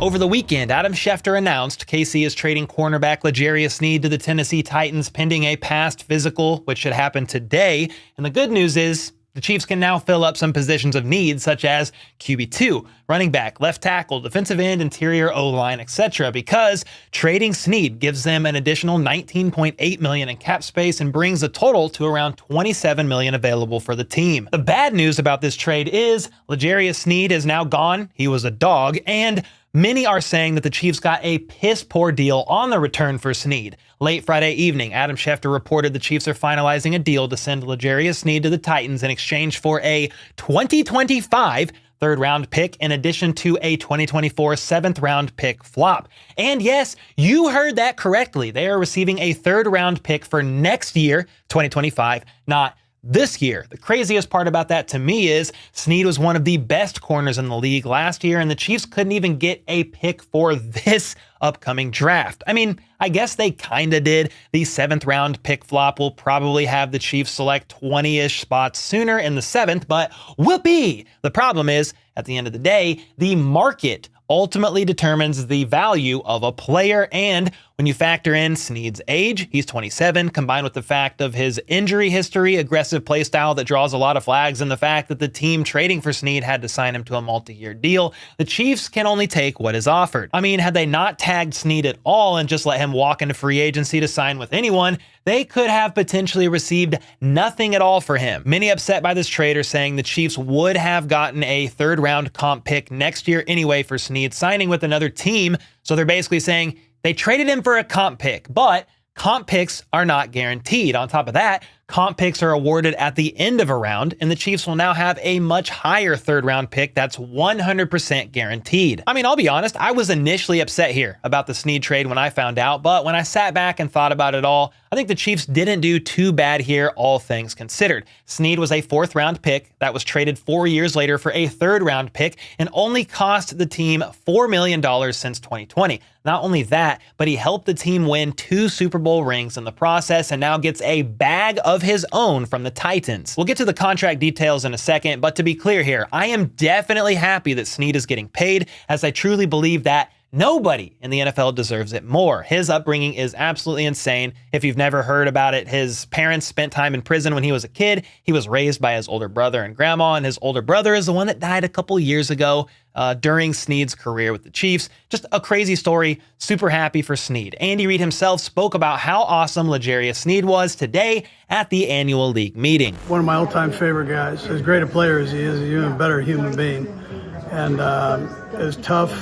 Over the weekend, Adam Schefter announced KC is trading cornerback L'Jarius Sneed to the Tennessee Titans pending a past physical, which should happen today. And the good news is the Chiefs can now fill up some positions of need, such as QB2, running back, left tackle, defensive end, interior O-line, etc., because trading Sneed gives them an additional $19.8 million in cap space and brings the total to around $27 million available for the team. The bad news about this trade is L'Jarius Sneed is now gone. He was a dog, and many are saying that the Chiefs got a piss-poor deal on the return for Sneed. Late Friday evening, Adam Schefter reported the Chiefs are finalizing a deal to send L'Jarius Sneed to the Titans in exchange for a 2025 third-round pick in addition to a 2024 seventh-round pick flop. And yes, you heard that correctly. They are receiving a third-round pick for next year, 2025, not this year. The craziest part about that to me is Sneed was one of the best corners in the league last year, and the Chiefs couldn't even get a pick for this upcoming draft. I mean, I guess they kind of did. The seventh round pick flop will probably have the Chiefs select 20-ish spots sooner in the seventh, but whoopee! The problem is, at the end of the day, the market ultimately determines the value of a player, and when you factor in Sneed's age, he's 27, combined with the fact of his injury history, aggressive play style that draws a lot of flags, and the fact that the team trading for Sneed had to sign him to a multi-year deal, the Chiefs can only take what is offered. I mean, had they not tagged Sneed at all and just let him walk into free agency to sign with anyone, they could have potentially received nothing at all for him. Many upset by this trade are saying the Chiefs would have gotten a third-round comp pick next year anyway for Sneed signing with another team, so they're basically saying they traded him for a comp pick, but comp picks are not guaranteed. On top of that, comp picks are awarded at the end of a round, and the Chiefs will now have a much higher third-round pick that's 100% guaranteed. I mean, I'll be honest, I was initially upset here about the Sneed trade when I found out, but when I sat back and thought about it all, I think the Chiefs didn't do too bad here, all things considered. Sneed was a fourth-round pick that was traded 4 years later for a third-round pick and only cost the team $4 million since 2020. Not only that, but he helped the team win 2 Super Bowl rings in the process and now gets a bag of his own from the Titans. We'll get to the contract details in a second, but to be clear here, I am definitely happy that Sneed is getting paid, as I truly believe that nobody in the NFL deserves it more. His upbringing is absolutely insane. If you've never heard about it, his parents spent time in prison when he was a kid. He was raised by his older brother and grandma, and his older brother is the one that died a couple years ago during Sneed's career with the Chiefs. Just a crazy story. Super happy for Sneed. Andy Reid himself spoke about how awesome L'Jarius Sneed was today at the annual league meeting. One of my all-time favorite guys. As great a player as he is, he's an even better human being. And as tough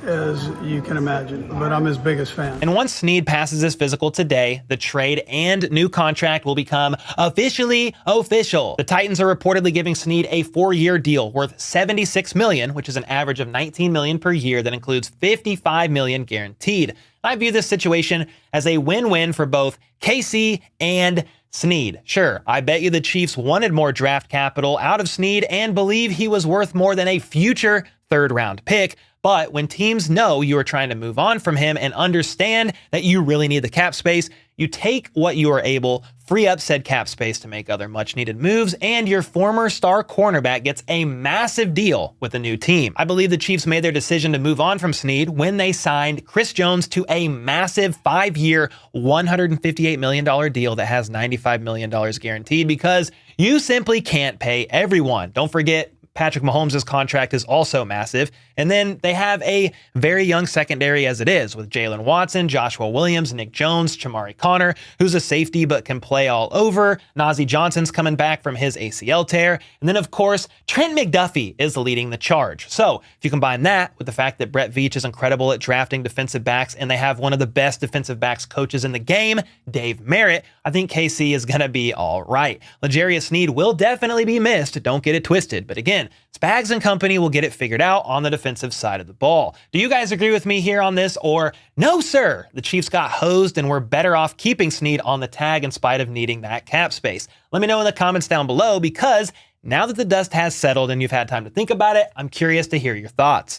as you can imagine, but I'm his biggest fan. And once Sneed passes his physical today, the trade and new contract will become officially official. The Titans are reportedly giving Sneed a 4-year deal worth $76 million, which is an average of $19 million per year that includes $55 million guaranteed. I view this situation as a win-win for both KC and Sneed. Sure, I bet you the Chiefs wanted more draft capital out of Sneed and believe he was worth more than a future third-round pick. But when teams know you are trying to move on from him and understand that you really need the cap space, you take what you are able, free up said cap space to make other much-needed moves, and your former star cornerback gets a massive deal with a new team. I believe the Chiefs made their decision to move on from Sneed when they signed Chris Jones to a massive 5-year, $158 million deal that has $95 million guaranteed, because you simply can't pay everyone. Don't forget, Patrick Mahomes' contract is also massive. And then they have a very young secondary as it is, with Jalen Watson, Joshua Williams, Nick Jones, Chamari Connor, who's a safety but can play all over. Najee Johnson's coming back from his ACL tear. And then, of course, Trent McDuffie is leading the charge. So if you combine that with the fact that Brett Veach is incredible at drafting defensive backs, and they have one of the best defensive backs coaches in the game, Dave Merritt, I think KC is going to be all right. L'Jarius Sneed will definitely be missed. Don't get it twisted. But again, Spags and company will get it figured out on the defensive side of the ball. Do you guys agree with me here on this, or no, sir, the Chiefs got hosed and we're better off keeping Sneed on the tag in spite of needing that cap space? Let me know in the comments down below, because now that the dust has settled and you've had time to think about it, I'm curious to hear your thoughts.